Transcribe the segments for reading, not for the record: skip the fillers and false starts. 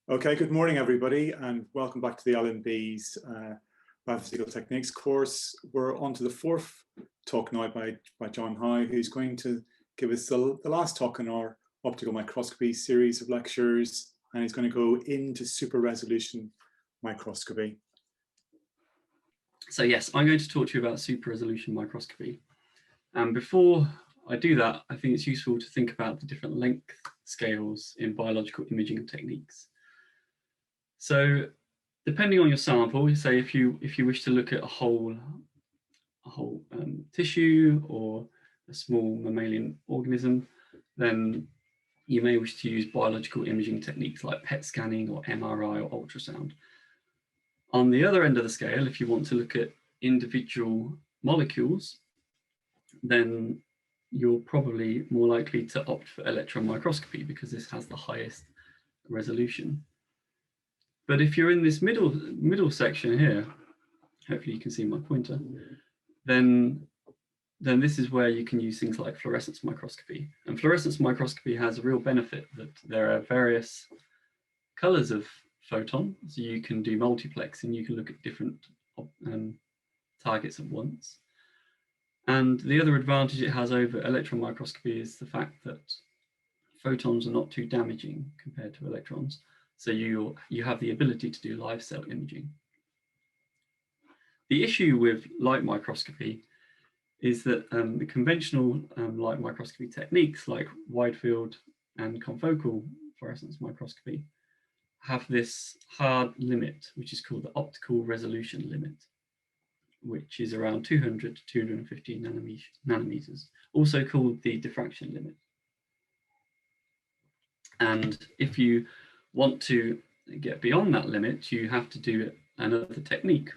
Okay, good morning everybody and welcome back to the LMB's biophysical techniques course. We're on to the fourth talk now by John Howe, who's going to give us the last talk in our optical microscopy series of lectures, and he's going to go into super resolution microscopy. So yes, I'm going to talk to you about super resolution microscopy. And before I do that, I think it's useful to think about the different length scales in biological imaging techniques. So depending on your sample, say if you wish to look at a whole tissue or a small mammalian organism, then you may wish to use biological imaging techniques like PET scanning or MRI or ultrasound. On the other end of the scale, if you want to look at individual molecules, then you're probably more likely to opt for electron microscopy because this has the highest resolution. But if you're in this middle section here, hopefully you can see my pointer, then this is where you can use things like fluorescence microscopy. And fluorescence microscopy has a real benefit that there are various colors of photon, so you can do multiplexing, you can look at different targets at once. And the other advantage it has over electron microscopy is the fact that photons are not too damaging compared to electrons. So you have the ability to do live cell imaging. The issue with light microscopy is that the conventional light microscopy techniques like wide field and confocal fluorescence microscopy have this hard limit, which is called the optical resolution limit, which is around 200 to 250 nanometers, also called the diffraction limit. And if you want to get beyond that limit, you have to do another technique,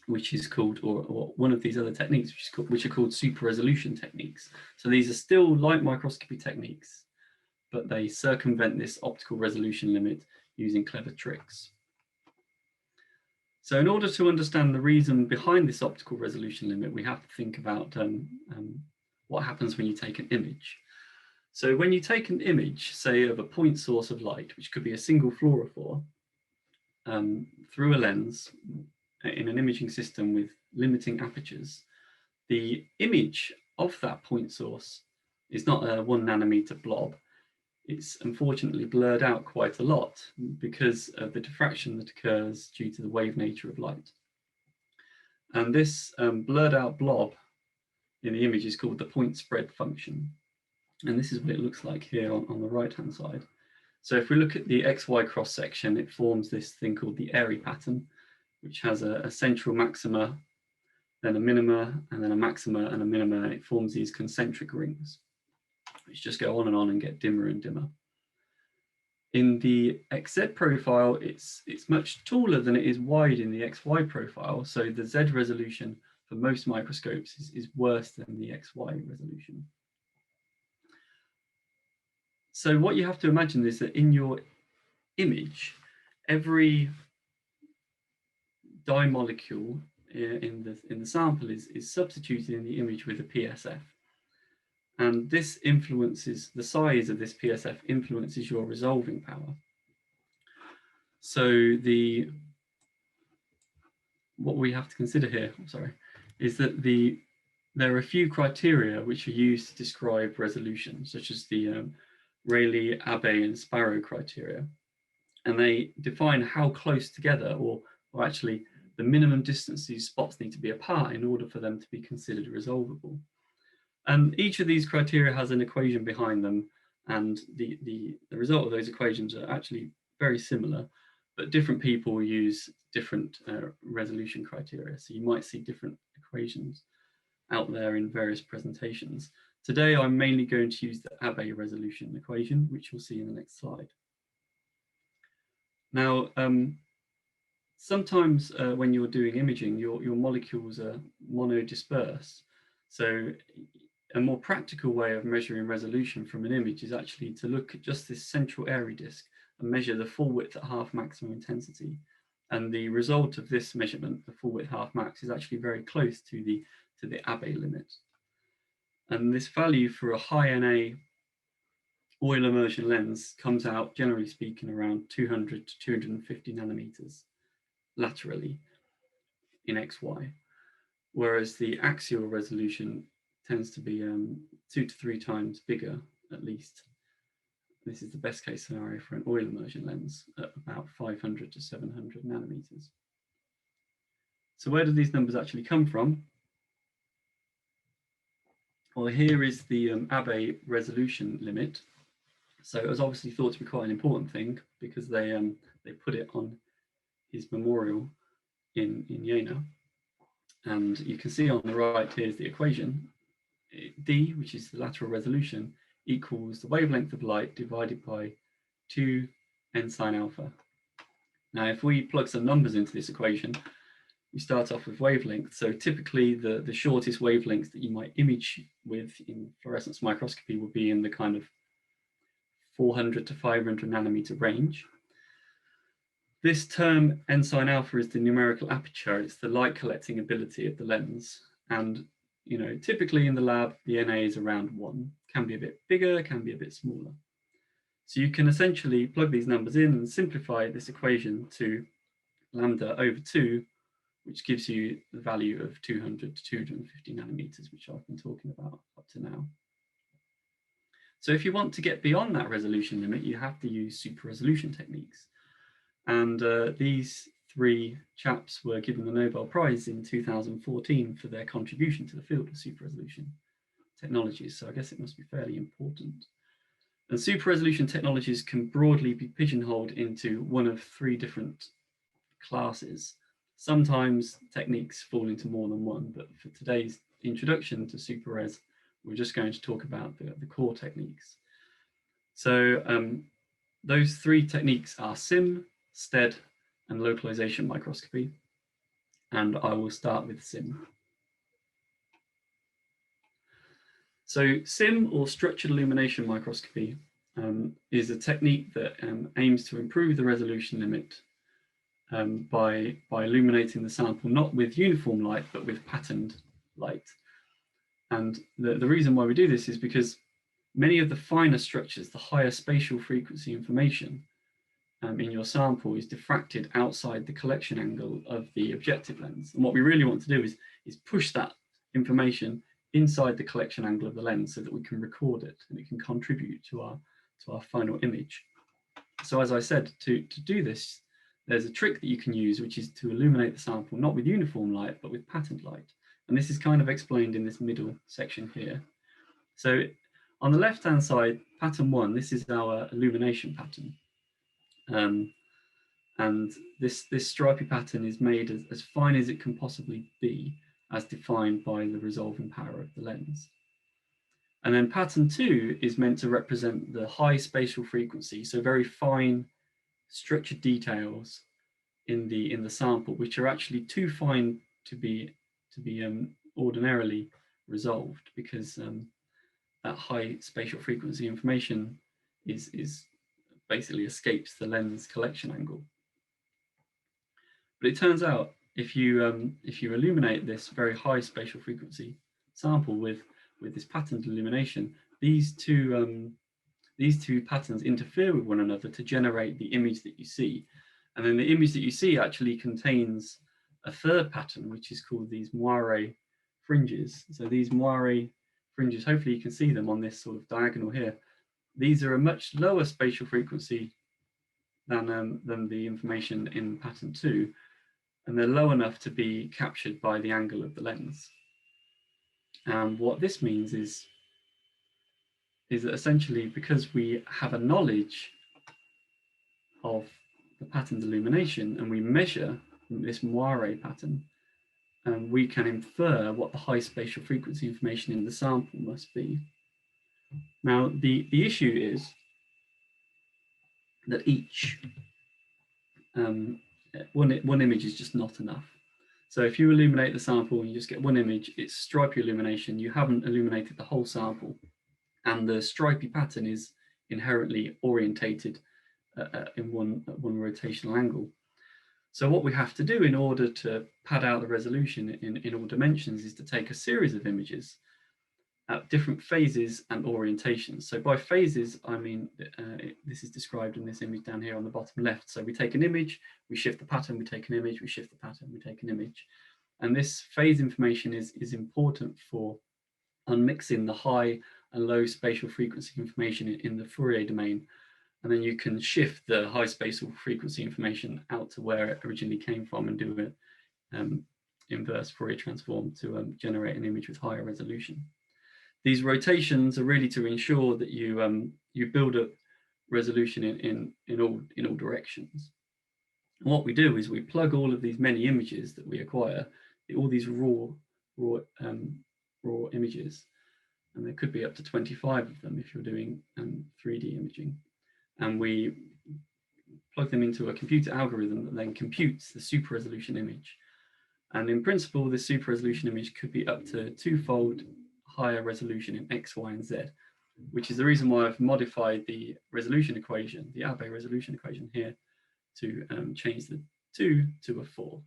which is called, or one of these other techniques, which are called super resolution techniques. So these are still light microscopy techniques, but they circumvent this optical resolution limit using clever tricks. So in order to understand the reason behind this optical resolution limit, we have to think about what happens when you take an image. So when you take an image, say of a point source of light, which could be a single fluorophore, through a lens in an imaging system with limiting apertures, the image of that point source is not a 1 nanometer blob. It's unfortunately blurred out quite a lot because of the diffraction that occurs due to the wave nature of light. And this blurred out blob in the image is called the point spread function. And this is what it looks like here on the right-hand side. So if we look at the XY cross-section, it forms this thing called the Airy pattern, which has a central maxima, then a minima, and then a maxima and a minima, and it forms these concentric rings, which just go on and get dimmer and dimmer. In the XZ profile, it's much taller than it is wide in the XY profile, so the Z resolution for most microscopes is worse than the XY resolution. So what you have to imagine is that in your image, every dye molecule in the sample is substituted in the image with a PSF. And this influences, the size of this PSF influences your resolving power. So what we have to consider here, is that there are a few criteria which are used to describe resolution, such as the Rayleigh, Abbe, and Sparrow criteria. And they define how close together, or actually the minimum distance these spots need to be apart in order for them to be considered resolvable. And each of these criteria has an equation behind them, and the result of those equations are actually very similar, but different people use different resolution criteria. So you might see different equations out there in various presentations. Today, I'm mainly going to use the Abbe resolution equation, which you'll see in the next slide. Now, sometimes when you're doing imaging, your molecules are monodisperse. So a more practical way of measuring resolution from an image is actually to look at just this central airy disk and measure the full width at half maximum intensity. And the result of this measurement, the full width half max, is actually very close to the Abbe limit. And this value for a high NA oil immersion lens comes out, generally speaking, around 200 to 250 nanometers laterally in XY, whereas the axial resolution tends to be 2 to 3 times bigger, at least. This is the best case scenario for an oil immersion lens at about 500 to 700 nanometers. So where do these numbers actually come from? Well, here is the Abbe resolution limit. So it was obviously thought to be quite an important thing because they put it on his memorial in Jena. And you can see on the right, here's the equation. D, which is the lateral resolution, equals the wavelength of light divided by 2 n sine alpha. Now, if we plug some numbers into this equation, we start off with wavelength. So typically the shortest wavelengths that you might image with in fluorescence microscopy would be in the kind of 400 to 500 nanometer range. This term n sine alpha is the numerical aperture. It's the light collecting ability of the lens. And typically in the lab, the NA is around 1. Can be a bit bigger, can be a bit smaller. So you can essentially plug these numbers in and simplify this equation to lambda over 2, which gives you the value of 200 to 250 nanometers, which I've been talking about up to now. So if you want to get beyond that resolution limit, you have to use super resolution techniques. And these 3 chaps were given the Nobel Prize in 2014 for their contribution to the field of super resolution technologies. So I guess it must be fairly important. And super resolution technologies can broadly be pigeonholed into one of 3 different classes. Sometimes techniques fall into more than one, but for today's introduction to super res, we're just going to talk about the core techniques. So those 3 techniques are SIM, STED, and localization microscopy. And I will start with SIM. So SIM, or structured illumination microscopy, is a technique that aims to improve the resolution limit by illuminating the sample not with uniform light, but with patterned light. And the reason why we do this is because many of the finer structures, the higher spatial frequency information in your sample is diffracted outside the collection angle of the objective lens. And what we really want to do is push that information inside the collection angle of the lens so that we can record it and it can contribute to our final image. So as I said, to do this, there's a trick that you can use, which is to illuminate the sample not with uniform light, but with patterned light. And this is kind of explained in this middle section here. So on the left-hand side, pattern 1, this is our illumination pattern. And this stripy pattern is made as fine as it can possibly be, as defined by the resolving power of the lens. And then pattern 2 is meant to represent the high spatial frequency, so very fine structured details in the sample, which are actually too fine to be ordinarily resolved, because that high spatial frequency information is basically escapes the lens collection angle. But it turns out if you illuminate this very high spatial frequency sample with this patterned illumination, these two patterns interfere with one another to generate the image that you see. And then the image that you see actually contains a third pattern, which is called these moire fringes. So these moire fringes, hopefully you can see them on this sort of diagonal here. These are a much lower spatial frequency than the information in pattern 2, and they're low enough to be captured by the angle of the lens. And what this means is that essentially, because we have a knowledge of the pattern's illumination and we measure this moire pattern, we can infer what the high spatial frequency information in the sample must be. Now, the issue is that each one image is just not enough. So if you illuminate the sample and you just get one image, it's stripy illumination. You haven't illuminated the whole sample, and the stripy pattern is inherently orientated in one rotational angle. So what we have to do in order to pad out the resolution in all dimensions is to take a series of images at different phases and orientations. So by phases, I mean, this is described in this image down here on the bottom left. So we take an image, we shift the pattern, we take an image, we shift the pattern, we take an image. And this phase information is important for unmixing the high and low spatial frequency information in the Fourier domain. And then you can shift the high spatial frequency information out to where it originally came from and do an inverse Fourier transform to generate an image with higher resolution. These rotations are really to ensure that you build up resolution in all directions. And what we do is we plug all of these many images that we acquire, all these raw images, and there could be up to 25 of them if you're doing 3D imaging, and we plug them into a computer algorithm that then computes the super resolution image. And in principle, this super resolution image could be up to 2-fold higher resolution in X, Y, and Z, which is the reason why I've modified the resolution equation, the Abbe resolution equation here, to change the 2 to a 4.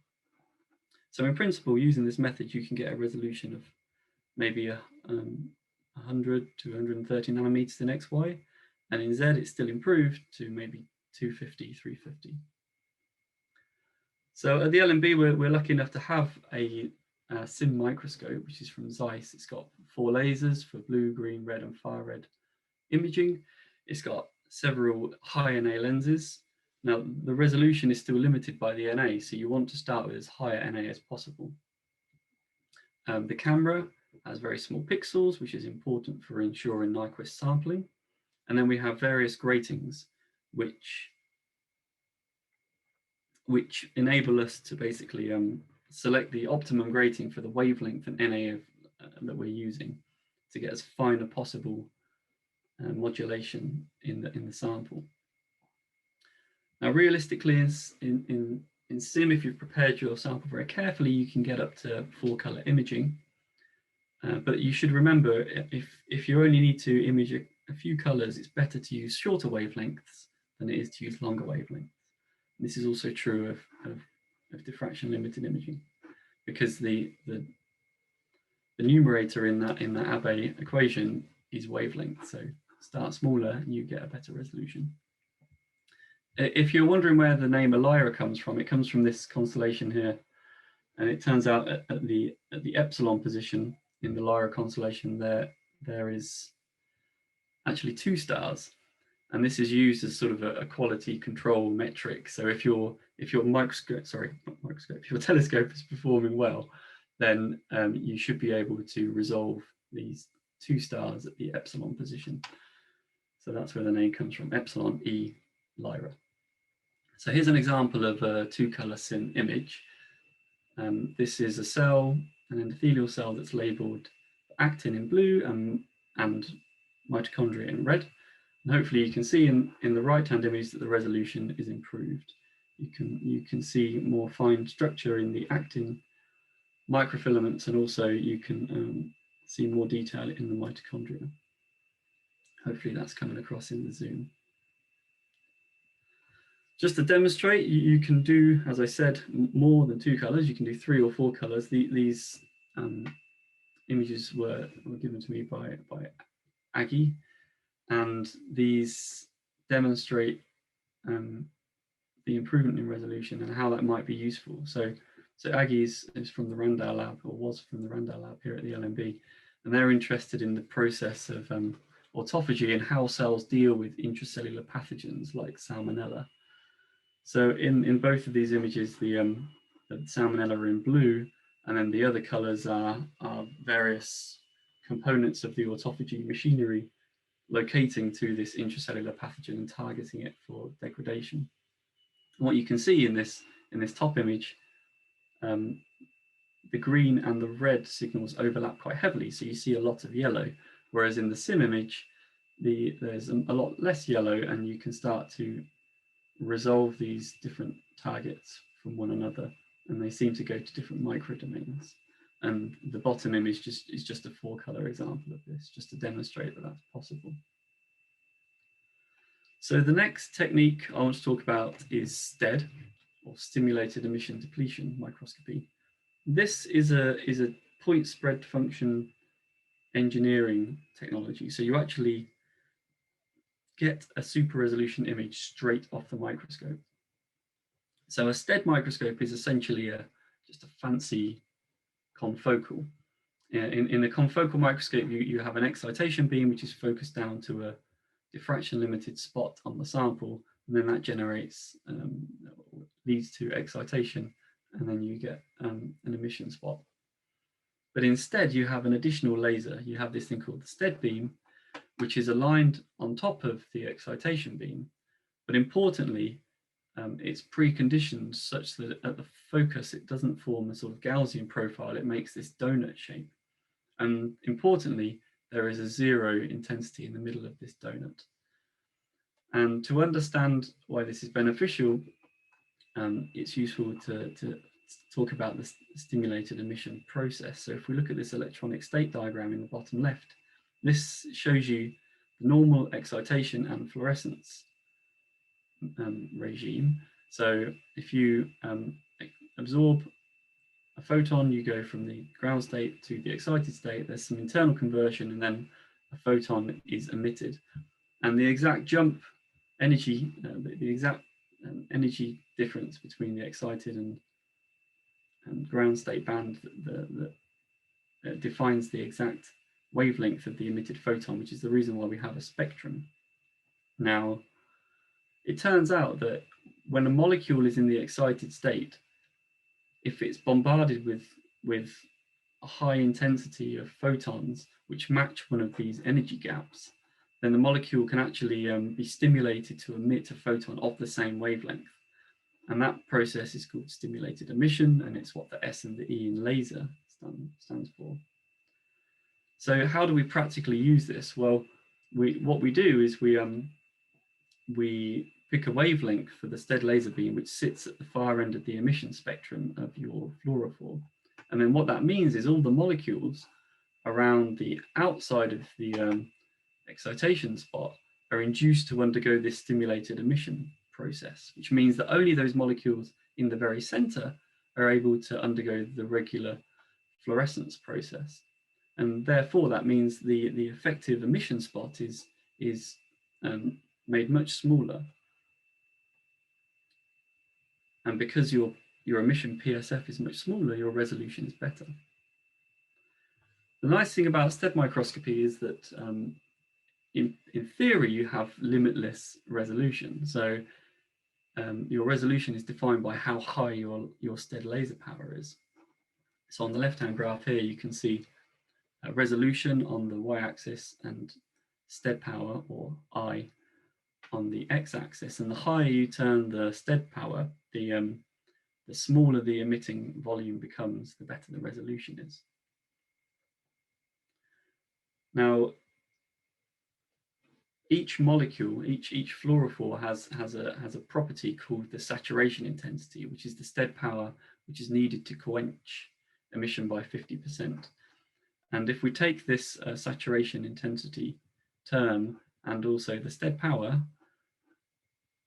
So in principle, using this method, you can get a resolution of maybe 100 to 130 nanometers in XY, and in Z it's still improved to maybe 250, 350. So at the LMB, we're lucky enough to have a SIM microscope, which is from Zeiss. It's got 4 lasers for blue, green, red, and far red imaging. It's got several high NA lenses. Now, the resolution is still limited by the NA, so you want to start with as high a NA as possible. The camera has very small pixels, which is important for ensuring Nyquist sampling. And then we have various gratings, which enable us to basically select the optimum grating for the wavelength and NA that we're using to get as fine a possible modulation in the sample. Now, realistically, in SIM, if you've prepared your sample very carefully, you can get up to 4-color imaging. But you should remember, if you only need to image a few colors, it's better to use shorter wavelengths than it is to use longer wavelengths. This is also true of diffraction limited imaging, because the numerator in that Abbe equation is wavelength. So start smaller and you get a better resolution. If you're wondering where the name Elyra comes from, it comes from this constellation here, and it turns out at the epsilon position in the Lyra constellation, there is actually 2 stars. And this is used as sort of a quality control metric. So if your telescope is performing well, then you should be able to resolve these 2 stars at the epsilon position. So that's where the name comes from, epsilon E Lyra. So here's an example of a 2-color SIM image. This is a cell, an endothelial cell that's labeled actin in blue and mitochondria in red. And hopefully you can see in the right-hand image that the resolution is improved. You can see more fine structure in the actin microfilaments, and also you can see more detail in the mitochondria. Hopefully that's coming across in the zoom. Just to demonstrate, you can do, as I said, more than 2 colors. You can do 3 or 4 colors. These images were given to me by Aggie, and these demonstrate the improvement in resolution and how that might be useful. So Aggie is from the Randall lab, or was from the Randall lab here at the LMB, and they're interested in the process of autophagy and how cells deal with intracellular pathogens like salmonella. So in both of these images, the salmonella are in blue, and then the other colors are various components of the autophagy machinery locating to this intracellular pathogen and targeting it for degradation. And what you can see in this top image, the green and the red signals overlap quite heavily, so you see a lot of yellow, whereas in the SIM image, there's a lot less yellow, and you can start to resolve these different targets from one another, and they seem to go to different microdomains. And the bottom image is just a 4-color example of this, just to demonstrate that that's possible. So the next technique I want to talk about is STED, or Stimulated Emission Depletion Microscopy. This is a point spread function engineering technology. So you actually get a super resolution image straight off the microscope. So a STED microscope is essentially just a fancy confocal. In a confocal microscope, you have an excitation beam which is focused down to a diffraction limited spot on the sample, and then that generates, leads to excitation, and then you get an emission spot. But instead, you have an additional laser. You have this thing called the STED beam, which is aligned on top of the excitation beam. But importantly, it's preconditioned such that at the focus, it doesn't form a sort of Gaussian profile. It makes this donut shape. And importantly, there is a 0 intensity in the middle of this donut. And to understand why this is beneficial, it's useful to talk about the stimulated emission process. So if we look at this electronic state diagram in the bottom left, this shows you the normal excitation and fluorescence regime. So if you absorb a photon, you go from the ground state to the excited state. There's some internal conversion, and then a photon is emitted. And the exact jump energy, the exact energy difference between the excited and ground state band that defines the exact wavelength of the emitted photon, which is the reason why we have a spectrum. Now, it turns out that when a molecule is in the excited state, if it's bombarded with a high intensity of photons which match one of these energy gaps, then the molecule can actually be stimulated to emit a photon of the same wavelength. And that process is called stimulated emission, and it's what the S and the E in laser stands for. So how do we practically use this? Well, what we do is we pick a wavelength for the STED laser beam, which sits at the far end of the emission spectrum of your fluorophore. And then what that means is all the molecules around the outside of the excitation spot are induced to undergo this stimulated emission process, which means that only those molecules in the very center are able to undergo the regular fluorescence process. And therefore, that means the effective emission spot is made much smaller. And because your emission PSF is much smaller, your resolution is better. The nice thing about STED microscopy is that in theory, you have limitless resolution. So your resolution is defined by how high your STED laser power is. So on the left-hand graph here, you can see resolution on the y-axis and STED power, or I, on the x-axis. And the higher you turn the STED power, the smaller the emitting volume becomes, the better the resolution is. Now, each molecule, each fluorophore has a property called the saturation intensity, which is the STED power which is needed to quench emission by 50%. And if we take this saturation intensity term and also the STED power,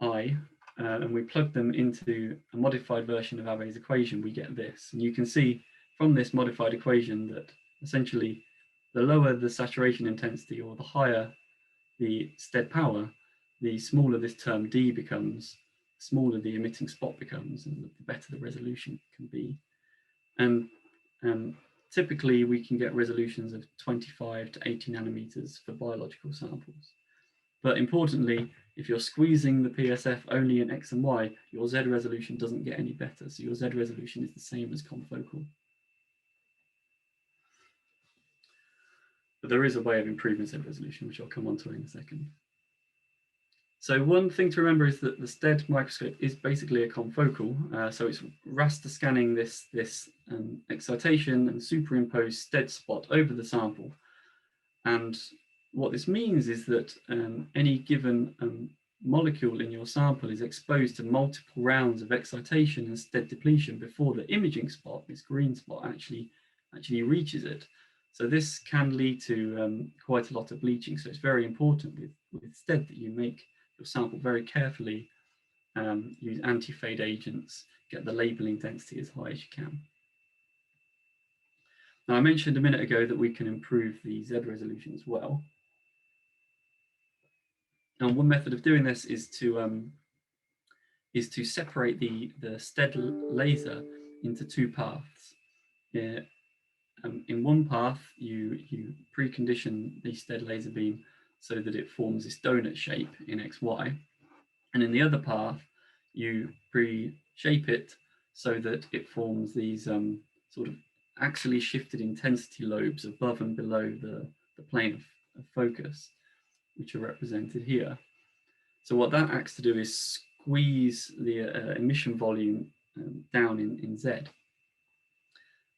I, and we plug them into a modified version of Abbe's equation, we get this. And you can see from this modified equation that essentially the lower the saturation intensity or the higher the STED power, the smaller this term D becomes, the smaller the emitting spot becomes, and the better the resolution can be. And typically we can get resolutions of 25 to 80 nanometers for biological samples. But importantly, if you're squeezing the PSF only in X and Y, your Z resolution doesn't get any better. So your Z resolution is the same as confocal. But there is a way of improving Z resolution, which I'll come on to in a second. So one thing to remember is that the STED microscope is basically a confocal. So it's raster scanning this excitation and superimposed STED spot over the sample. And what this means is that any given molecule in your sample is exposed to multiple rounds of excitation and STED depletion before the imaging spot, this green spot, actually reaches it. So this can lead to quite a lot of bleaching. So it's very important with STED that you make your sample very carefully, use anti-fade agents, get the labeling density as high as you can. Now, I mentioned a minute ago that we can improve the Z resolution as well. And one method of doing this is to separate the STED laser into two paths. In one path, you precondition the STED laser beam so that it forms this donut shape in XY. And in the other path, you pre-shape it so that it forms these sort of axially shifted intensity lobes above and below the plane of focus, which are represented here. So what that acts to do is squeeze the emission volume down in Z.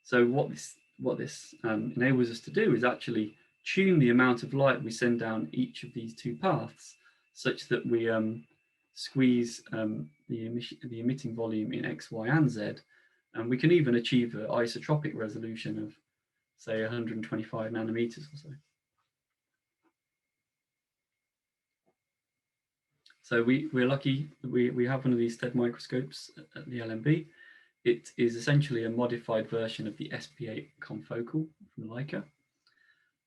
So what this enables us to do is actually tune the amount of light we send down each of these two paths, such that we squeeze the emitting volume in X, Y, and Z, and we can even achieve an isotropic resolution of, say, 125 nanometers or so. So we're lucky we have one of these STED microscopes at the LMB. It is essentially a modified version of the SP8 confocal from Leica.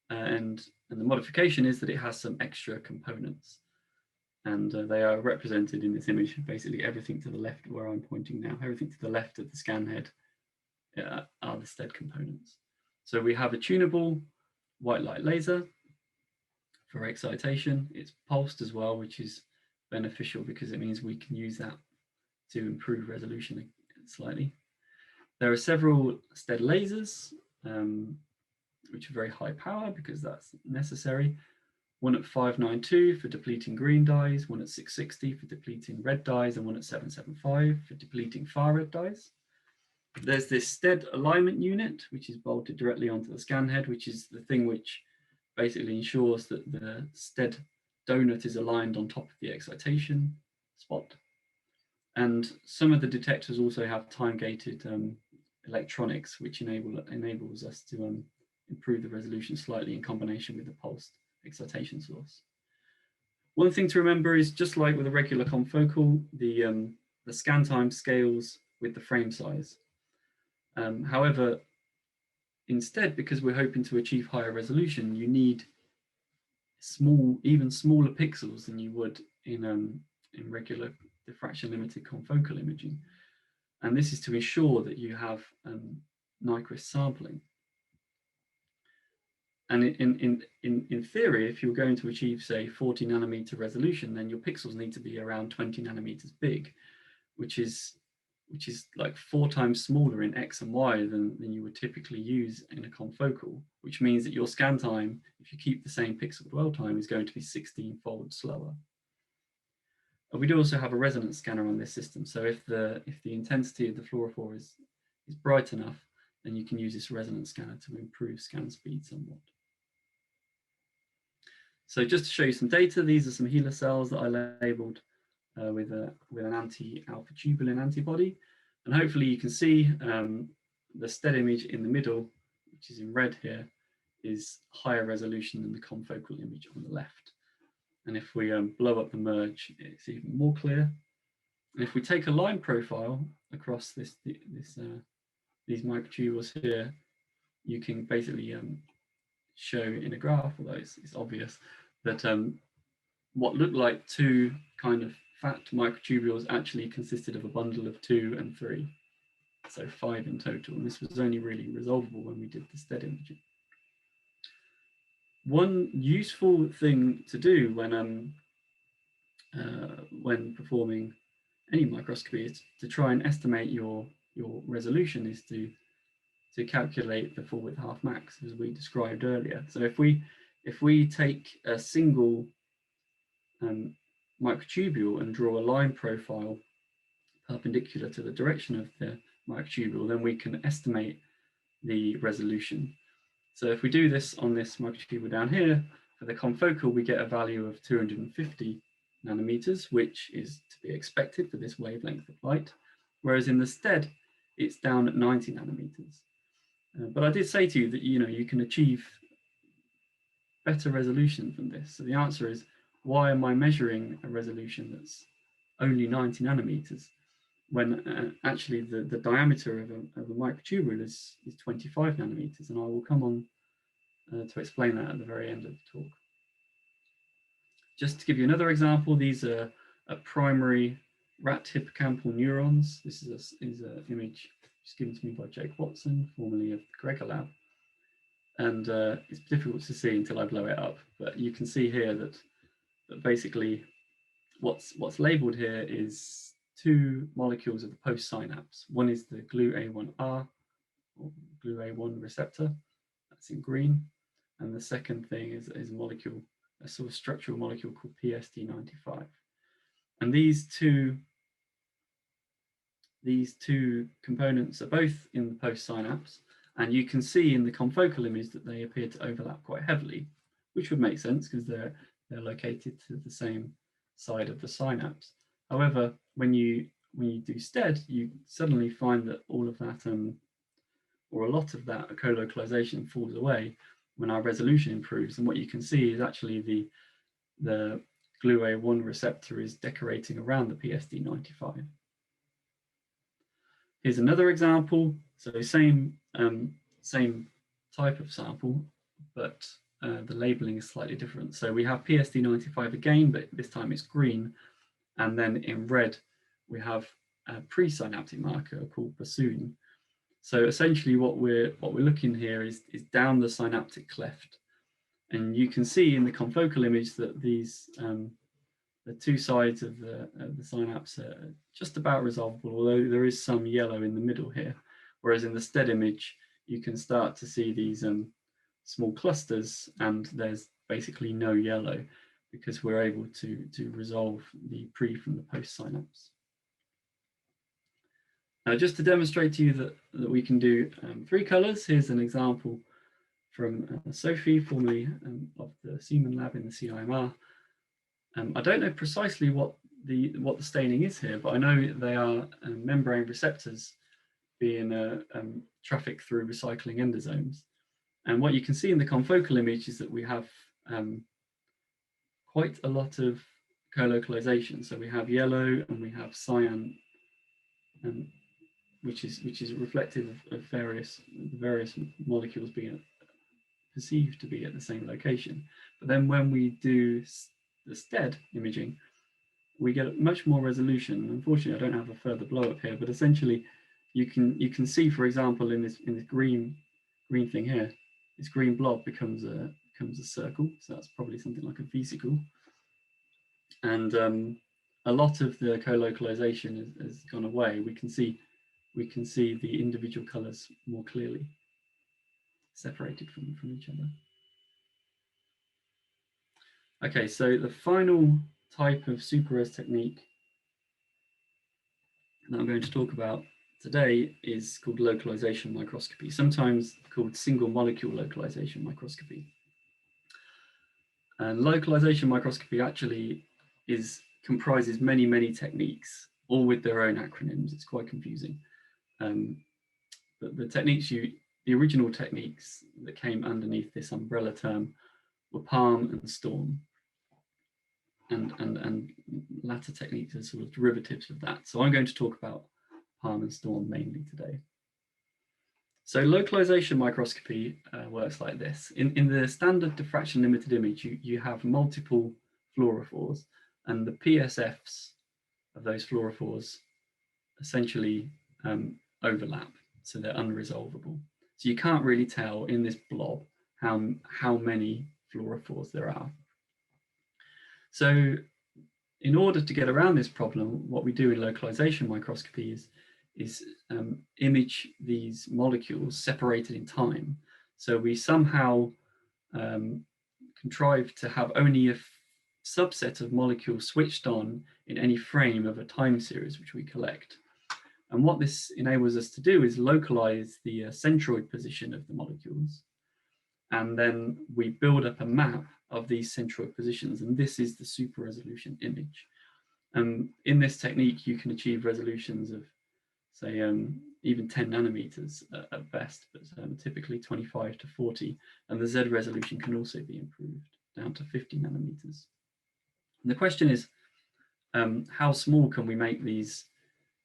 And the modification is that it has some extra components. And they are represented in this image. Basically everything to the left where I'm pointing now, everything to the left of the scan head are the STED components. So we have a tunable white light laser for excitation. It's pulsed as well, which is beneficial because it means we can use that to improve resolution slightly. There are several STED lasers, which are very high power because that's necessary. One at 592 for depleting green dyes, one at 660 for depleting red dyes, and one at 775 for depleting far red dyes. There's this STED alignment unit, which is bolted directly onto the scan head, which is the thing which basically ensures that the STED donut is aligned on top of the excitation spot. And some of the detectors also have time-gated electronics, which enables us to improve the resolution slightly in combination with the pulsed excitation source. One thing to remember is, just like with a regular confocal, the scan time scales with the frame size. However, instead, because we're hoping to achieve higher resolution, you need even smaller pixels than you would in regular diffraction limited confocal imaging. And this is to ensure that you have Nyquist sampling. And in theory, if you're going to achieve, say, 40 nanometer resolution, then your pixels need to be around 20 nanometers big, which is like 4 times smaller in X and Y than you would typically use in a confocal, which means that your scan time, if you keep the same pixel dwell time, is going to be 16-fold slower. We do also have a resonance scanner on this system, so if the intensity of the fluorophore is bright enough, then you can use this resonance scanner to improve scan speed somewhat. So just to show you some data, these are some HeLa cells that I labeled with an anti-alpha tubulin antibody, and hopefully you can see the STED image in the middle, which is in red here, is higher resolution than the confocal image on the left. And if we blow up the merge, it's even more clear. And if we take a line profile across these microtubules here, you can basically show in a graph, although it's obvious, that what looked like 2 kind of fat microtubules actually consisted of a bundle of 2 and 3, so 5 in total. And this was only really resolvable when we did the STED imaging. One useful thing to do when performing any microscopy is to try and estimate your resolution, is to calculate the full width half max, as we described earlier. So if we take a single microtubule and draw a line profile perpendicular to the direction of the microtubule, then we can estimate the resolution. So if we do this on this microtubule down here, for the confocal, we get a value of 250 nanometers, which is to be expected for this wavelength of light. Whereas in the STED, it's down at 90 nanometers. But I did say to you that you can achieve better resolution than this. So the answer is, why am I measuring a resolution that's only 90 nanometers? when actually the diameter of a microtubule is 25 nanometers, and I will come on to explain that at the very end of the talk. Just to give you another example, these are primary rat hippocampal neurons. This is an image just given to me by Jake Watson, formerly of the Gregor Lab. And it's difficult to see until I blow it up, but you can see here that basically what's labeled here is two molecules of the post-synapse. One is the GLU-A1R, or GLU-A1 receptor, that's in green. And the second thing is a molecule, a sort of structural molecule called PSD95. And these two components are both in the post-synapse, and you can see in the confocal image that they appear to overlap quite heavily, which would make sense because they're located to the same side of the synapse. However, when you do STED, you suddenly find that all of that, or a lot of that co-localization falls away when our resolution improves. And what you can see is actually the GLU-A1 receptor is decorating around the PSD95. Here's another example. So same type of sample, but the labeling is slightly different. So we have PSD95 again, but this time it's green. And then in red, we have a presynaptic marker called bassoon. So essentially what we're looking here is down the synaptic cleft. And you can see in the confocal image that these the two sides of the synapse are just about resolvable, although there is some yellow in the middle here. Whereas in the STED image, you can start to see these small clusters, and there's basically no yellow because we're able to resolve the pre from the post synapse. Now, just to demonstrate to you that we can do three colors, here's an example from Sophie, formerly of the Seaman lab in the CIMR. I don't know precisely what the staining is here, but I know they are membrane receptors being trafficked through recycling endosomes. And what you can see in the confocal image is that we have quite a lot of co-localization. So we have yellow and we have cyan, which is reflective of various molecules being perceived to be at the same location. But then when we do the STED imaging, we get much more resolution. Unfortunately, I don't have a further blow up here, but essentially you can see, for example, in this green thing here, this green blob becomes a circle. So that's probably something like a vesicle. And a lot of the co-localization has gone away. We can see the individual colors more clearly separated from each other. Okay, so the final type of super res technique that I'm going to talk about today is called localization microscopy, sometimes called single molecule localization microscopy. And localization microscopy actually comprises many techniques, all with their own acronyms. It's quite confusing. But the original techniques that came underneath this umbrella term were Palm and Storm. And latter techniques are sort of derivatives of that. So I'm going to talk about Palm and Storm mainly today. So localization microscopy works like this. In the standard diffraction limited image, you have multiple fluorophores, and the PSFs of those fluorophores essentially overlap, so they're unresolvable. So you can't really tell in this blob how many fluorophores there are. So in order to get around this problem, what we do in localization microscopy is image these molecules separated in time. So we somehow contrive to have only a subset of molecules switched on in any frame of a time series which we collect. And what this enables us to do is localize the centroid position of the molecules. And then we build up a map of these centroid positions. And this is the super resolution image. In this technique, you can achieve resolutions of, say, even 10 nanometers at best, but typically 25 to 40. And the Z resolution can also be improved down to 50 nanometers. And the question is, how small can we make these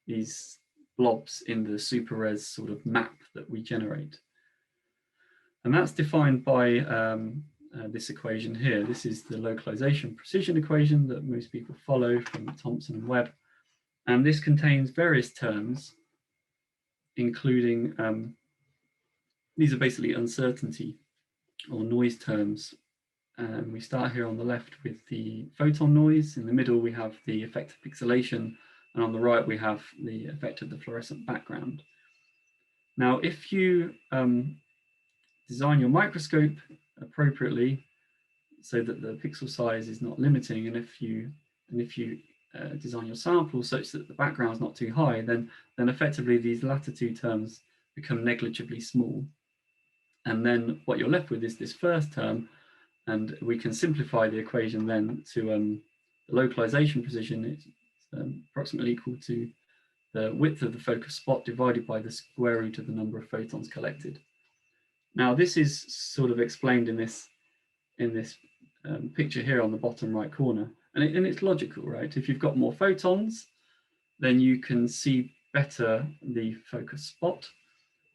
these blobs in the super res sort of map that we generate. And that's defined by this equation here. This is the localization precision equation that most people follow from Thompson and Webb. And this contains various terms, including, these are basically uncertainty or noise terms. And we start here on the left with the photon noise. In the middle, we have the effect of pixelation. And on the right, we have the effect of the fluorescent background. Now, if you design your microscope appropriately so that the pixel size is not limiting, and if you design your sample such that the background is not too high, then effectively these latter two terms become negligibly small. And then what you're left with is this first term, and we can simplify the equation then to the localization precision. It's approximately equal to the width of the focus spot divided by the square root of the number of photons collected. Now, this is sort of explained in this picture here on the bottom right corner, and it's logical, right? If you've got more photons, then you can see better the focus spot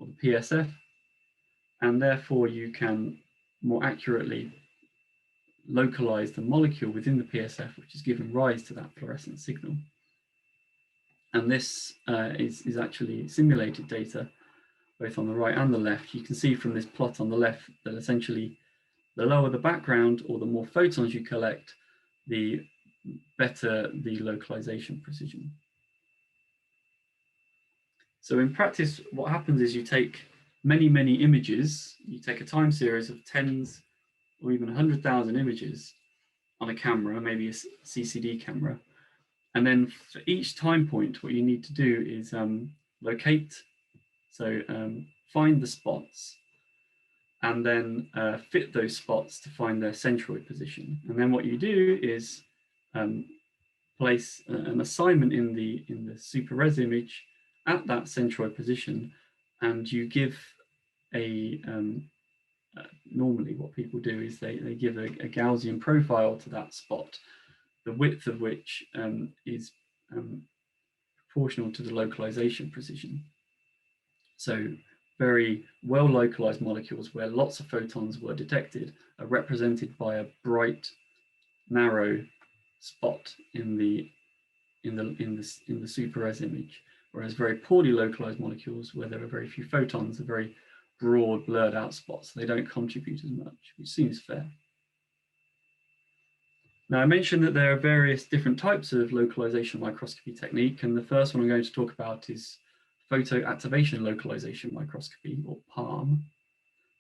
or the PSF, and therefore you can more accurately localize the molecule within the PSF, which is giving rise to that fluorescent signal. And this is actually simulated data, both on the right and the left. You can see from this plot on the left that essentially the lower the background or the more photons you collect, the better the localization precision. So in practice, what happens is you take many, many images. You take a time series of tens or even 100,000 images on a camera, maybe a CCD camera. And then for each time point, what you need to do is locate, so find the spots, and then fit those spots to find their centroid position. And then what you do is place an assignment in the super res image at that centroid position, and you give a normally what people do is they give a Gaussian profile to that spot, the width of which is proportional to the localization precision. So very well localized molecules where lots of photons were detected are represented by a bright, narrow spot in the super res image, whereas very poorly localized molecules where there are very few photons are very broad, blurred out spots. They don't contribute as much, which seems fair. Now, I mentioned that there are various different types of localization microscopy technique, and the first one I'm going to talk about is photoactivation localization microscopy, or PALM.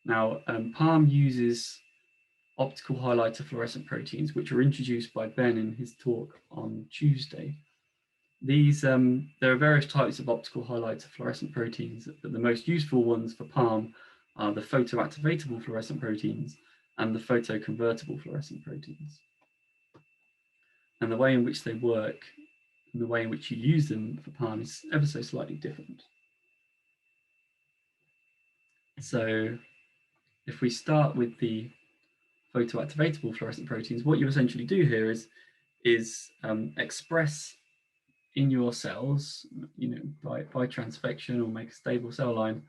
Now, PALM uses optical highlighter fluorescent proteins, which were introduced by Ben in his talk on Tuesday. These, there are various types of optical highlighter fluorescent proteins, but the most useful ones for PALM are the photoactivatable fluorescent proteins and the photoconvertible fluorescent proteins. And the way in which they work and the way in which you use them for PALM is ever so slightly different. So if we start with the photoactivatable fluorescent proteins, what you essentially do here is express in your cells, by transfection, or make a stable cell line,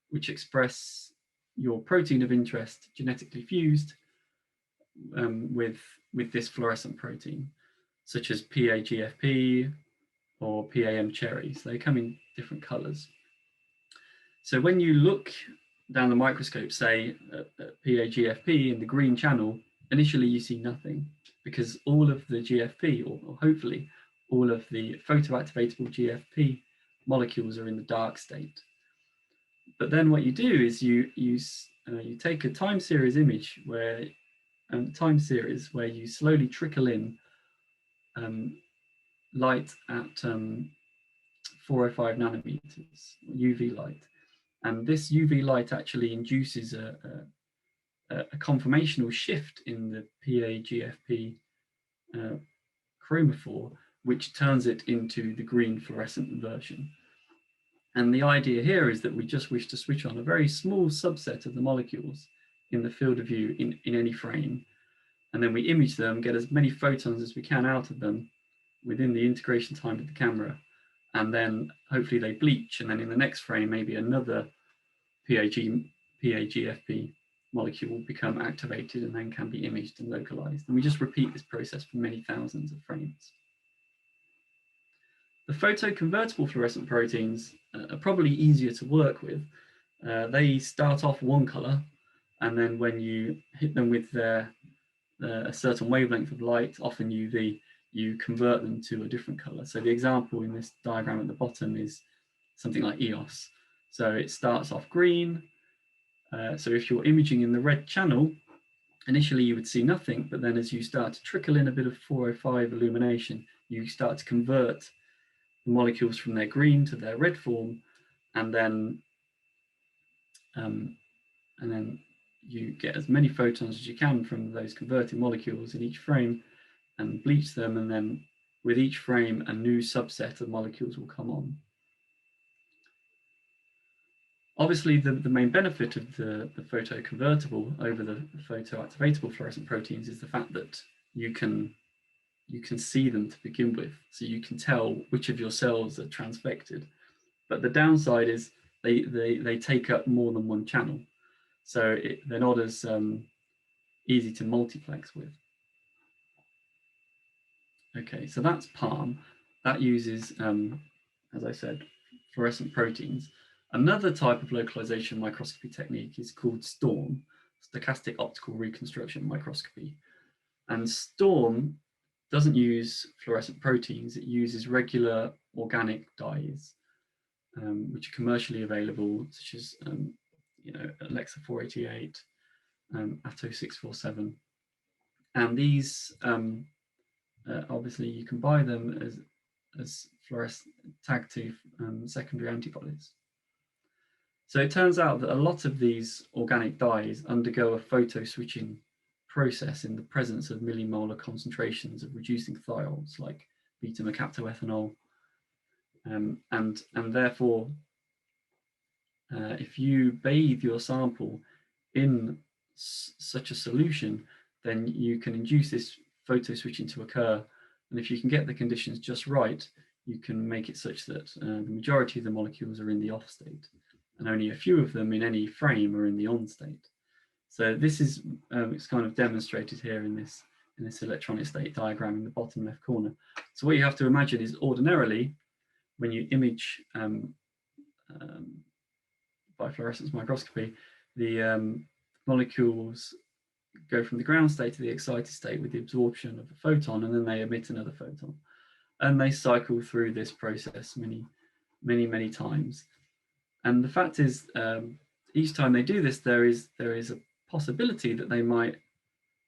which express your protein of interest genetically fused with this fluorescent protein, such as PAGFP or PAM cherries. They come in different colors. So when you look down the microscope, say at PAGFP in the green channel, initially you see nothing, because all of the GFP, or hopefully all of the photoactivatable GFP molecules are in the dark state. But then what you do is you take a time series image where you slowly trickle in light at 405 nanometers, UV light, and this UV light actually induces a conformational shift in the PAGFP chromophore, which turns it into the green fluorescent version. And the idea here is that we just wish to switch on a very small subset of the molecules in the field of view in any frame, and then we image them, get as many photons as we can out of them within the integration time of the camera, and then hopefully they bleach, and then in the next frame, maybe another PAGFP molecule will become activated and then can be imaged and localized. And we just repeat this process for many thousands of frames. The photoconvertible fluorescent proteins are probably easier to work with. They start off one color, and then when you hit them with a certain wavelength of light, often UV, you convert them to a different color. So the example in this diagram at the bottom is something like EOS. So it starts off green. So if you're imaging in the red channel, initially you would see nothing, but then as you start to trickle in a bit of 405 illumination, you start to convert the molecules from their green to their red form, and then you get as many photons as you can from those converted molecules in each frame and bleach them, and then with each frame a new subset of molecules will come on. Obviously, the main benefit of the photoconvertible over the photoactivatable fluorescent proteins is the fact that you can see them to begin with, so you can tell which of your cells are transfected. But the downside is they take up more than one channel, so they're not as easy to multiplex with. Okay, so that's PALM. That uses, as I said, fluorescent proteins. Another type of localization microscopy technique is called STORM, Stochastic Optical Reconstruction Microscopy. And STORM doesn't use fluorescent proteins, it uses regular organic dyes, which are commercially available, such as Alexa 488, Atto 647. And these, obviously you can buy them as fluorescent tagged to secondary antibodies. So it turns out that a lot of these organic dyes undergo a photo switching process in the presence of millimolar concentrations of reducing thiols like beta-mercaptoethanol, and therefore if you bathe your sample in such a solution, then you can induce this photo switching to occur, and if you can get the conditions just right, you can make it such that the majority of the molecules are in the off state, and only a few of them in any frame are in the on state. So this is it's kind of demonstrated here in this electronic state diagram in the bottom left corner. So what you have to imagine is ordinarily when you image by fluorescence microscopy, the molecules go from the ground state to the excited state with the absorption of a photon, and then they emit another photon, and they cycle through this process many times. And the fact is, each time they do this, there is a possibility that they might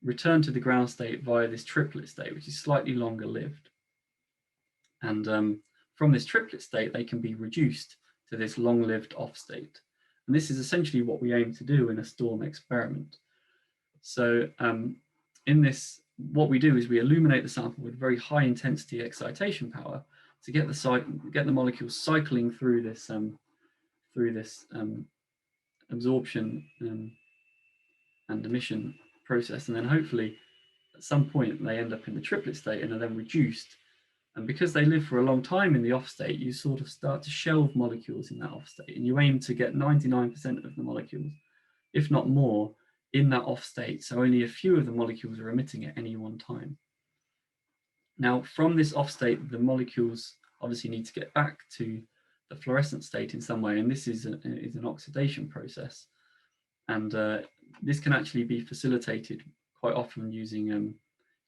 return to the ground state via this triplet state, which is slightly longer lived. And from this triplet state, they can be reduced to this long-lived off state. And this is essentially what we aim to do in a STORM experiment. So in this, what we do is we illuminate the sample with very high intensity excitation power to get the molecules cycling through this absorption and emission process, and then hopefully at some point they end up in the triplet state and are then reduced. And because they live for a long time in the off state, you sort of start to shelve molecules in that off state, and you aim to get 99% of the molecules, if not more, in that off state. So only a few of the molecules are emitting at any one time. Now, from this off state, the molecules obviously need to get back to the fluorescent state in some way, and this is an oxidation process. And this can actually be facilitated quite often using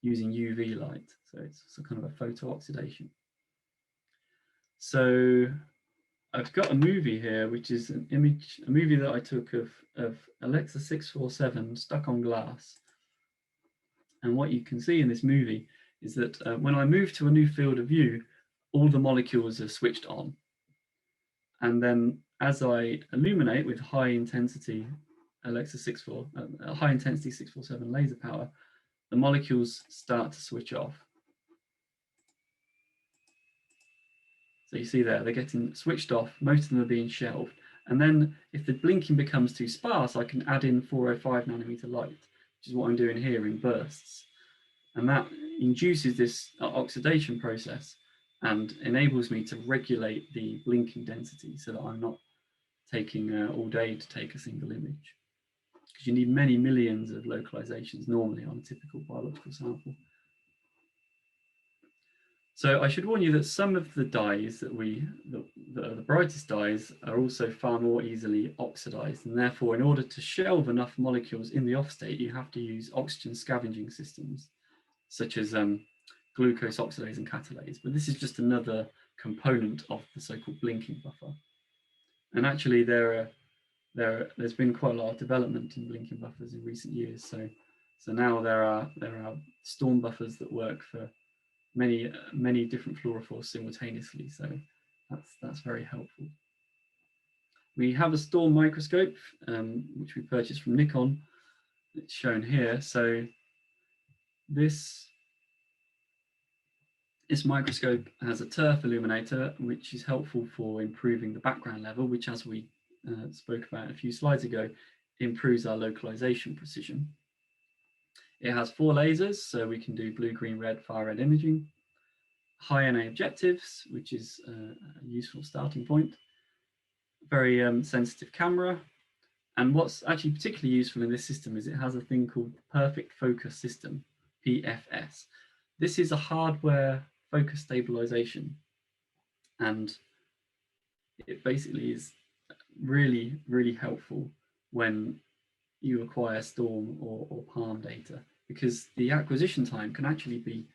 UV light. So it's a kind of a photo oxidation. So I've got a movie here, which is a movie that I took of Alexa 647 stuck on glass. And what you can see in this movie is that when I move to a new field of view, all the molecules are switched on. And then as I illuminate with high intensity Alexa 647 laser power, the molecules start to switch off. So you see there, they're getting switched off, most of them are being shelved. And then if the blinking becomes too sparse, I can add in 405 nanometer light, which is what I'm doing here in bursts. And that induces this oxidation process. and enables me to regulate the blinking density so that I'm not taking all day to take a single image. Because you need many millions of localizations normally on a typical biological sample. So I should warn you that some of the dyes that are the brightest dyes are also far more easily oxidized, and therefore in order to shelve enough molecules in the off state, you have to use oxygen scavenging systems such as glucose oxidase and catalase. But this is just another component of the so-called blinking buffer. And actually there's been quite a lot of development in blinking buffers in recent years. So now there are STORM buffers that work for many different fluorophores simultaneously. So that's very helpful. We have a STORM microscope, which we purchased from Nikon. It's shown here. So this microscope has a turf illuminator, which is helpful for improving the background level, which, as we spoke about a few slides ago, improves our localization precision. It has 4 lasers, so we can do blue, green, red, far red imaging, high NA objectives, which is a useful starting point, very sensitive camera. And what's actually particularly useful in this system is it has a thing called perfect focus system, PFS. This is a hardware focus stabilization, and it basically is really, really helpful when you acquire STORM or PALM data, because the acquisition time can actually be,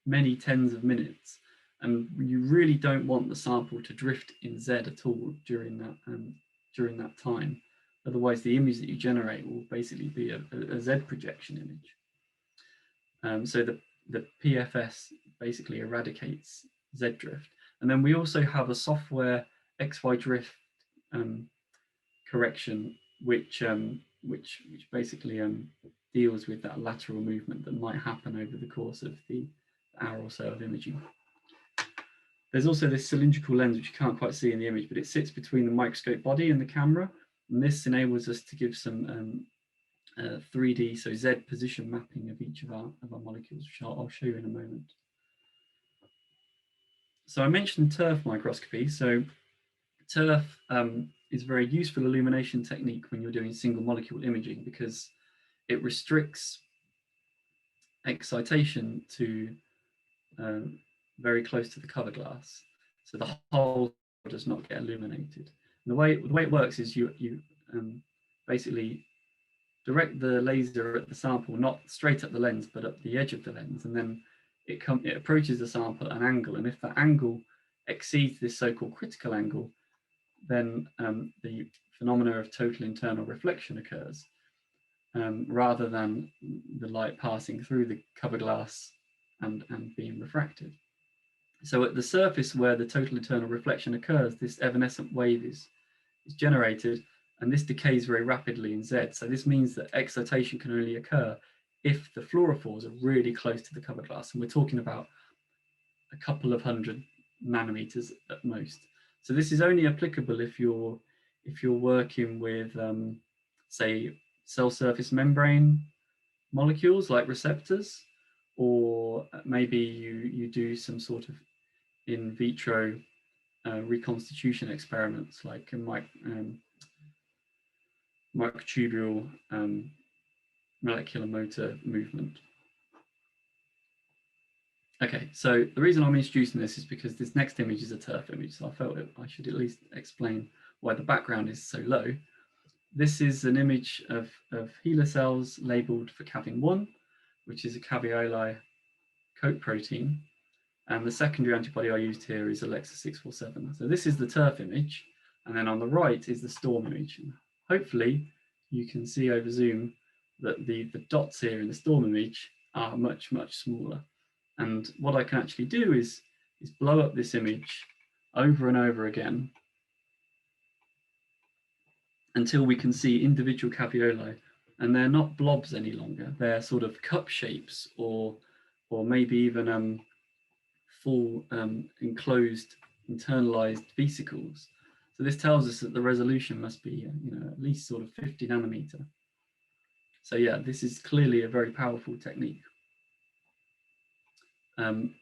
many tens of minutes, and you really don't want the sample to drift in Z at all during that time. Otherwise, the image that you generate will basically be a Z projection image. So the PFS basically eradicates Z drift. And then we also have a software XY drift correction, which basically deals with that lateral movement that might happen over the course of the hour or so of imaging. There's also this cylindrical lens, which you can't quite see in the image, but it sits between the microscope body and the camera. And this enables us to give some 3D, so Z position mapping of each of our molecules, which I'll show you in a moment. So I mentioned turf microscopy. So turf is a very useful illumination technique when you're doing single molecule imaging, because it restricts excitation to very close to the cover glass, so the whole does not get illuminated. And the way it works is you basically direct the laser at the sample, not straight at the lens, but at the edge of the lens, and then it approaches the sample at an angle. And if that angle exceeds this so-called critical angle, then the phenomena of total internal reflection occurs, rather than the light passing through the cover glass and being refracted. So at the surface where the total internal reflection occurs, this evanescent wave is generated, and this decays very rapidly in Z. So this means that excitation can only occur if the fluorophores are really close to the cover glass, and we're talking about a couple of 100 nanometers at most. So this is only applicable if you're working with say cell surface membrane molecules like receptors, or maybe you do some sort of in vitro reconstitution experiments like a microtubule molecular motor movement. Okay, so the reason I'm introducing this is because this next image is a turf image, so I felt I should at least explain why the background is so low. This is an image of HeLa cells labeled for cavin-1, which is a caveoli coat protein. And the secondary antibody I used here is Alexa 647. So this is the turf image, and then on the right is the STORM image. And hopefully you can see over Zoom that the dots here in the STORM image are much, much smaller. And what I can actually do is blow up this image over and over again until we can see individual caveoli, and they're not blobs any longer. They're sort of cup shapes, or maybe even full enclosed internalized vesicles. So this tells us that the resolution must be at least sort of 50 nanometer. So yeah, this is clearly a very powerful technique.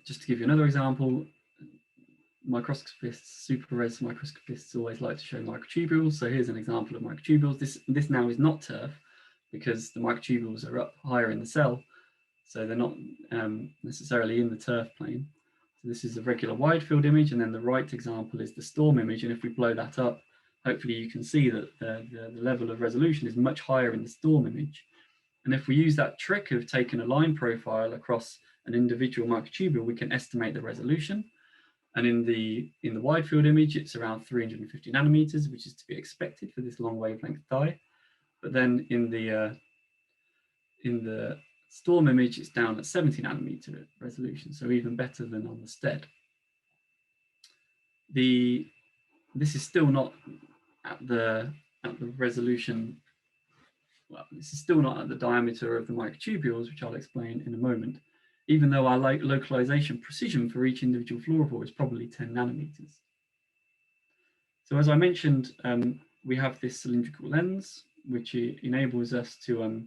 Just to give you another example, microscopists, super res microscopists always like to show microtubules. So here's an example of microtubules. This now is not turf because the microtubules are up higher in the cell, so they're not necessarily in the turf plane. So this is a regular wide field image, and then the right example is the STORM image. And if we blow that up, hopefully you can see that the level of resolution is much higher in the STORM image. And if we use that trick of taking a line profile across an individual microtubule, we can estimate the resolution. And in the wide field image, it's around 350 nanometers, which is to be expected for this long wavelength dye. But then in the STORM image, it's down at 70 nanometer resolution, so even better than on the STED. This is still not at the resolution. Well, this is still not at the diameter of the microtubules, which I'll explain in a moment, even though our localization precision for each individual fluorophore is probably 10 nanometers. So as I mentioned, we have this cylindrical lens, which enables us to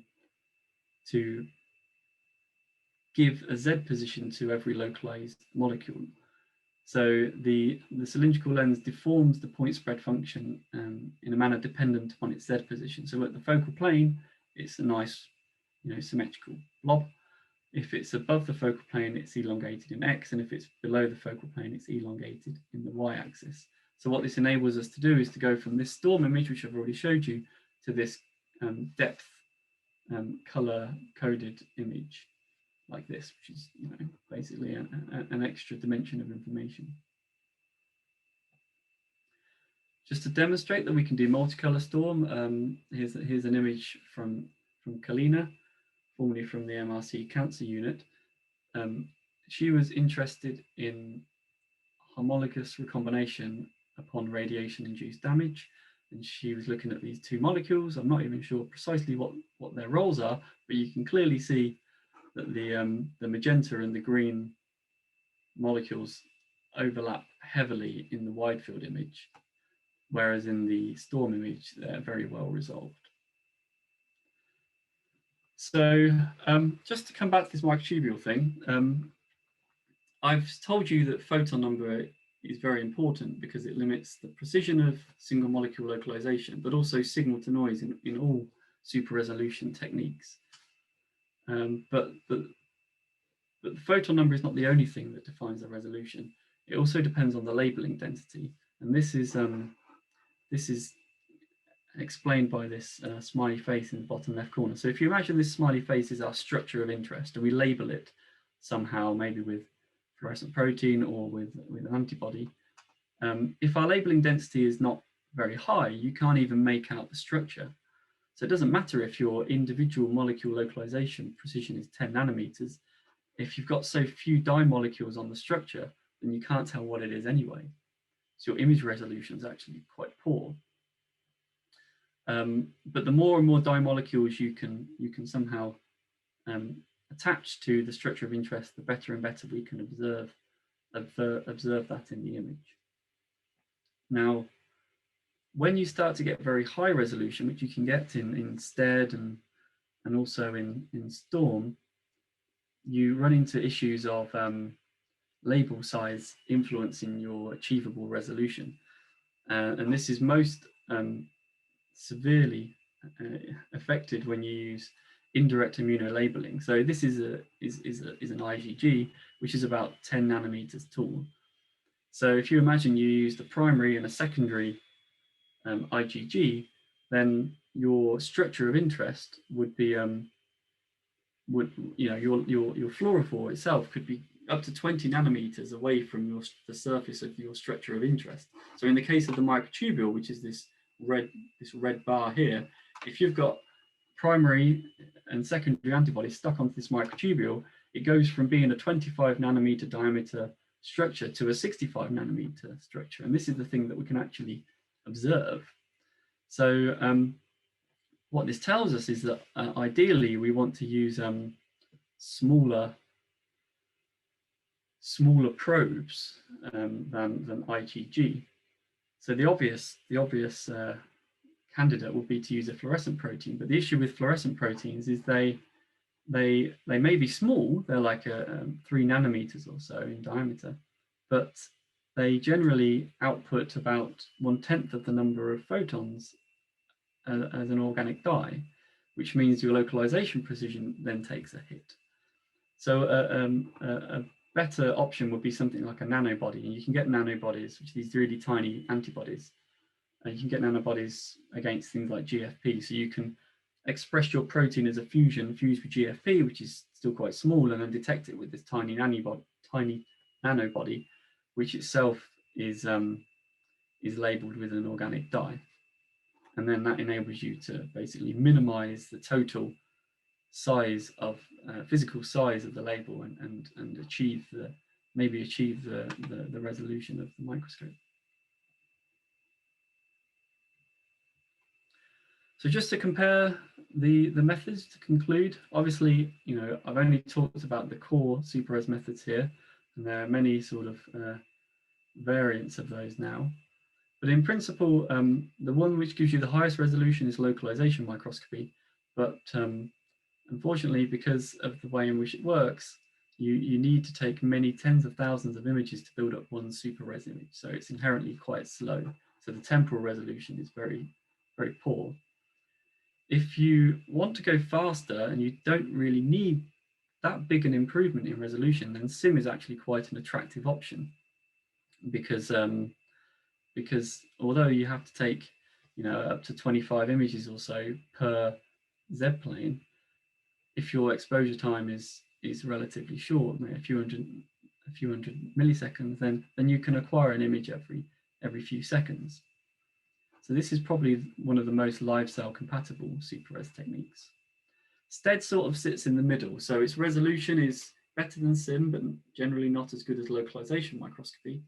give a Z position to every localized molecule. So the cylindrical lens deforms the point spread function in a manner dependent upon its Z position. So at the focal plane, it's a nice, symmetrical blob. If it's above the focal plane, it's elongated in X, and if it's below the focal plane, it's elongated in the Y axis. So what this enables us to do is to go from this STORM image, which I've already showed you, to this depth color coded image like this, which is basically an extra dimension of information. Just to demonstrate that we can do multicolor STORM, here's an image from Kalina, formerly from the MRC cancer unit. She was interested in homologous recombination upon radiation-induced damage, and she was looking at these two molecules. I'm not even sure precisely what their roles are, but you can clearly see that the magenta and the green molecules overlap heavily in the wide field image, whereas in the STORM image, they're very well resolved. So just to come back to this microtubule thing, I've told you that photon number is very important because it limits the precision of single molecule localization, but also signal to noise in all super resolution techniques. But the photon number is not the only thing that defines the resolution. It also depends on the labeling density, and this is explained by this smiley face in the bottom left corner. So if you imagine this smiley face is our structure of interest, and we label it somehow, maybe with fluorescent protein or with an antibody, if our labeling density is not very high, you can't even make out the structure. So it doesn't matter if your individual molecule localization precision is 10 nanometers. If you've got so few dye molecules on the structure, then you can't tell what it is anyway. So your image resolution is actually quite poor. But the more and more dye molecules you can somehow attach to the structure of interest, the better and better we can observe that in the image. Now, when you start to get very high resolution, which you can get in STED and also in STORM, you run into issues of label size influencing your achievable resolution. And this is most severely affected when you use indirect immunolabeling. So this is an IgG, which is about 10 nanometers tall. So if you imagine you use the primary and a secondary IgG, then your structure of interest would be your fluorophore itself could be up to 20 nanometers away from the surface of your structure of interest. So in the case of the microtubule, which is this red bar here, if you've got primary and secondary antibodies stuck onto this microtubule, it goes from being a 25 nanometer diameter structure to a 65 nanometer structure. And this is the thing that we can actually observe. So what this tells us is that ideally we want to use smaller probes than IgG. So the obvious candidate would be to use a fluorescent protein, but the issue with fluorescent proteins is they they may be small, they're like 3 nanometers or so in diameter, but they generally output about 1/10 of the number of photons as an organic dye, which means your localization precision then takes a hit. So a better option would be something like a nanobody, and you can get nanobodies, which are these really tiny antibodies. You can get nanobodies against things like GFP, so you can express your protein as a fusion fused with GFP, which is still quite small, and then detect it with this tiny nanobody, which itself is labeled with an organic dye. And then that enables you to basically minimize the total size of physical size of the label and achieve the resolution of the microscope. So just to compare the methods to conclude, obviously, you know, I've only talked about the core super-res methods here, and there are many sort of variants of those now. But in principle, the one which gives you the highest resolution is localization microscopy. But unfortunately, because of the way in which it works, you need to take many tens of thousands of images to build up one super-res image. So it's inherently quite slow. So the temporal resolution is very, very poor. If you want to go faster and you don't really need that big an improvement in resolution, then SIM is actually quite an attractive option, because although you have to take, you know, up to 25 images or so per Z-plane, if your exposure time is relatively short, maybe a few hundred milliseconds, then you can acquire an image every few seconds. So this is probably one of the most live cell compatible super-res techniques. STED sort of sits in the middle, so its resolution is better than SIM, but generally not as good as localization microscopy.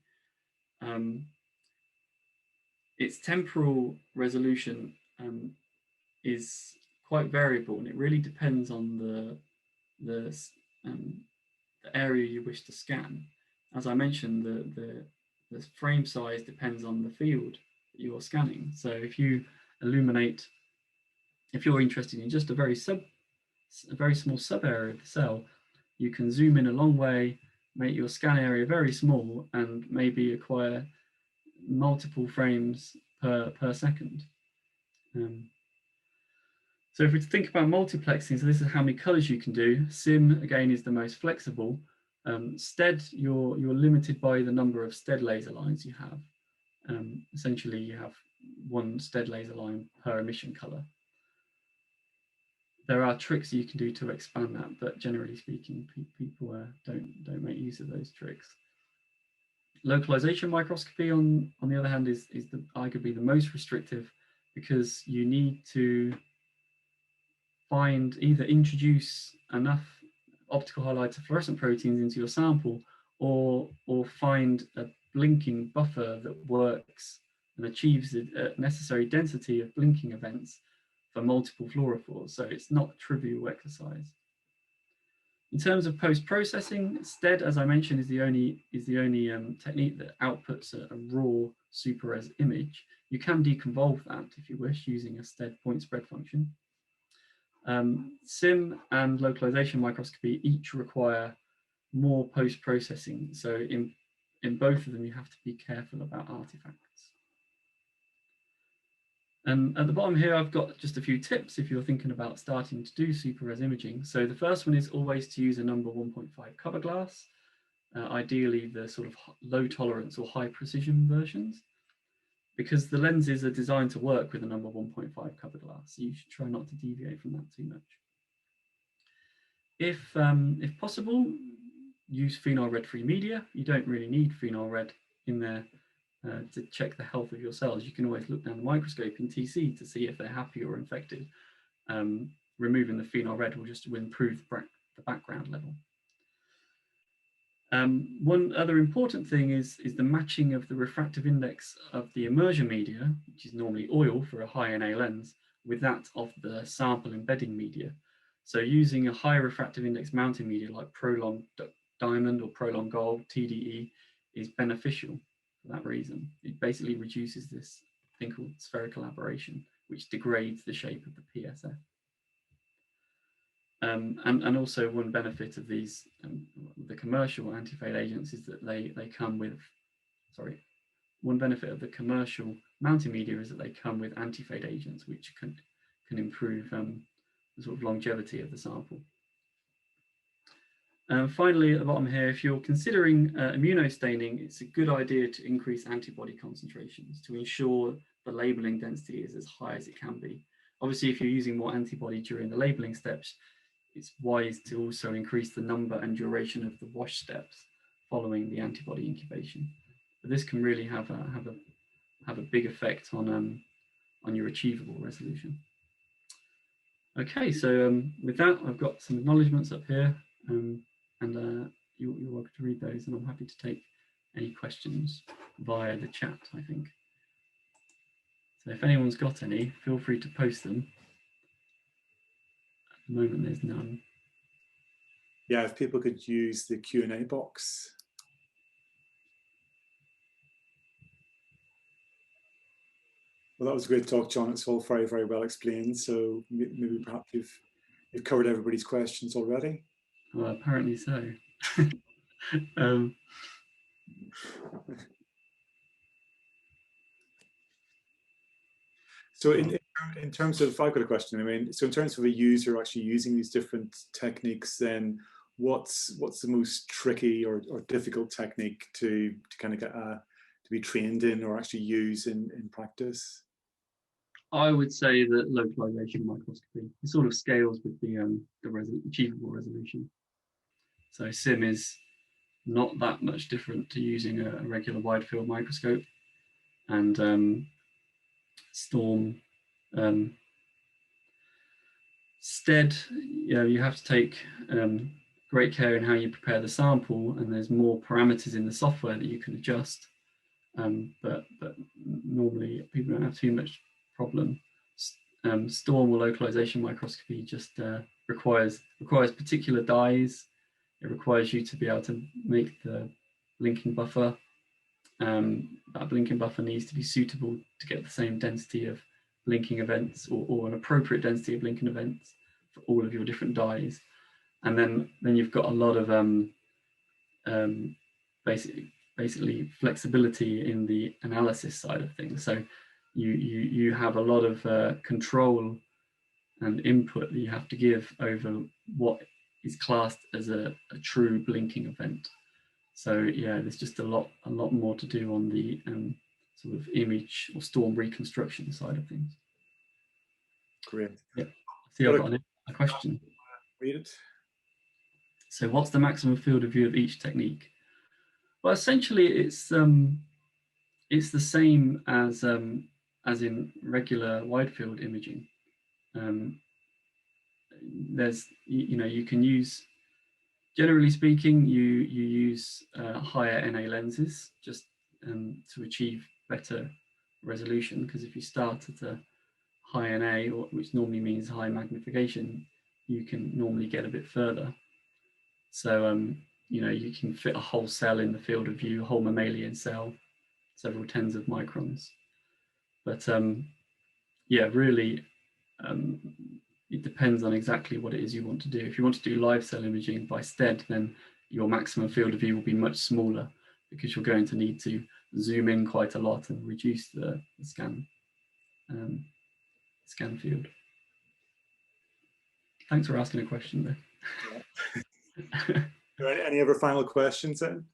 Its temporal resolution is quite variable, and it really depends on the area you wish to scan. As I mentioned, the frame size depends on the field that you're scanning. So if you illuminate, if you're interested in just a very small sub area of the cell, you can zoom in a long way, make your scan area very small, and maybe acquire multiple frames per second. So if we think about multiplexing, so this is how many colors you can do. SIM, again, is the most flexible. STED, you're limited by the number of STED laser lines you have. Essentially, you have one STED laser line per emission color. There are tricks you can do to expand that, but generally speaking, people don't make use of those tricks. Localization microscopy, on the other hand, is arguably the most restrictive, because you need to either introduce enough optical highlights of fluorescent proteins into your sample, or find a blinking buffer that works and achieves the necessary density of blinking events for multiple fluorophores. So it's not a trivial exercise. In terms of post-processing, STED, as I mentioned, is the only technique that outputs a raw super-res image. You can deconvolve that if you wish, using a STED point spread function. SIM and localization microscopy each require more post-processing. So in both of them, you have to be careful about artifacts. And at the bottom here, I've got just a few tips if you're thinking about starting to do super-res imaging. So the first one is always to use a number 1.5 cover glass, ideally the sort of low tolerance or high precision versions, because the lenses are designed to work with a number 1.5 cover glass. So you should try not to deviate from that too much. If possible, use phenol red-free media. You don't really need phenol red in there to check the health of your cells. You can always look down the microscope in TC to see if they're happy or infected. Removing the phenol red will just improve the background level. One other important thing is the matching of the refractive index of the immersion media, which is normally oil for a high NA lens, with that of the sample embedding media. So using a high refractive index mounting media like Prolonged Diamond or Prolonged Gold, TDE, is beneficial for that reason. It basically reduces this thing called spherical aberration, which degrades the shape of the PSF. And also one benefit of these, the commercial anti-fade agents is that they come with, one benefit of the commercial mounting media is that they come with anti-fade agents, which can improve the sort of longevity of the sample. Finally, at the bottom here, if you're considering immunostaining, it's a good idea to increase antibody concentrations to ensure the labeling density is as high as it can be. Obviously, if you're using more antibody during the labeling steps, it's wise to also increase the number and duration of the wash steps following the antibody incubation. But this can really have a big effect on your achievable resolution. Okay, so with that, I've got some acknowledgements up here, and you're welcome to read those, and I'm happy to take any questions via the chat, I think. So if anyone's got any, feel free to post them. At the moment, there's none. Yeah, if people could use the Q&A box. Well, that was a great talk, John. It's all very, very well explained. So maybe perhaps you've covered everybody's questions already. Well, apparently so. So in terms of, I've got a question. I mean, so in terms of a user actually using these different techniques, then what's the most tricky or difficult technique to kind of get to be trained in or actually use in practice? I would say that localization microscopy, it sort of scales with the achievable resolution. So SIM is not that much different to using a regular wide field microscope, and STORM, STED, you have to take great care in how you prepare the sample, and there's more parameters in the software that you can adjust. But normally people don't have too much problem. STORM or localization microscopy just requires particular dyes. It requires you to be able to make the blinking buffer. That blinking buffer needs to be suitable to get the same density of blinking events, or an appropriate density of blinking events for all of your different dyes. And then you've got a lot of basically flexibility in the analysis side of things. So you have a lot of control and input that you have to give over what is classed as a true blinking event. So yeah, there's just a lot more to do on the sort of image or STORM reconstruction side of things. Great. Yeah. See, I've got a question. Read it. So what's the maximum field of view of each technique? Well, essentially it's the same as in regular wide field imaging. There's, you can use, generally speaking, you use higher NA lenses just to achieve better resolution, because if you start at a high NA, which normally means high magnification, you can normally get a bit further. So you can fit a whole cell in the field of view, a whole mammalian cell, several tens of microns. But yeah, really, it depends on exactly what it is you want to do. If you want to do live cell imaging by STED, then your maximum field of view will be much smaller, because you're going to need to zoom in quite a lot and reduce the scan field. Thanks for asking a question there. Yeah. Are there any other final questions then?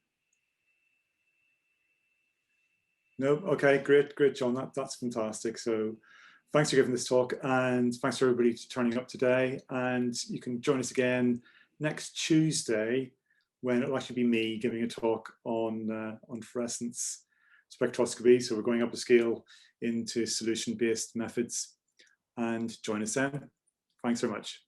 No? Okay, great, John. That's fantastic. So thanks for giving this talk, and thanks for everybody for turning up today. And you can join us again next Tuesday, when it'll actually be me giving a talk on fluorescence spectroscopy. So we're going up a scale into solution-based methods, and join us then. Thanks very much.